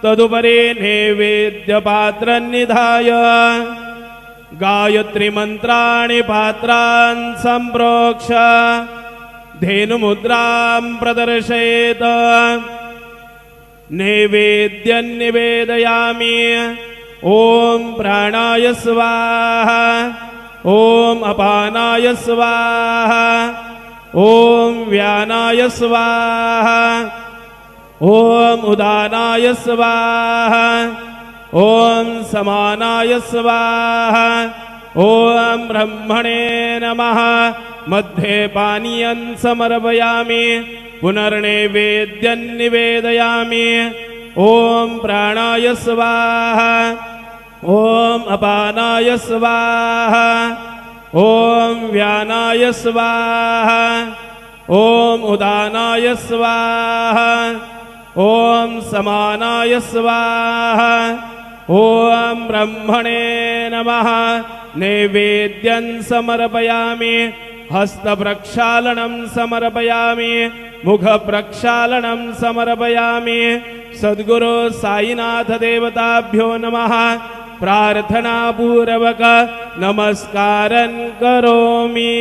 तदुपरि नैवेद्यपात्रं निधाय गायत्री मंत्राणि पात्रान् सम्प्रोक्ष धेनुमुद्रां प्रदर्शयेत्। नैवेद्यं निवेदयामि। ओम प्राणाय स्वाहा, ओम अपानाय स्वाहा, ओम व्यानाय स्वाहा, ओम उदानाय स्वाहा, ओम समानाय स्वाहा, ओम ब्रह्मणे नमः। मध्ये पानीयं समर्पयामि। पुनर्नैवेद्यं निवेदयामि। ओम प्राणाय स्वाहा, ओम अपानाय स्वाहा, ओम व्यानाय स्वाहा, ओम उदानाय स्वाहा, ओम समानाय स्वाहा, ओम ब्रह्मणे नमः। नैवेद्यं समर्पयामि। हस्तप्रक्षालनं समर्पयामि। मुखप्रक्षालनं समर्पयामि। सद्गुरु साईनाथ देवताभ्यो नमः। प्रार्थना पूर्वक नमस्कारं करोमि।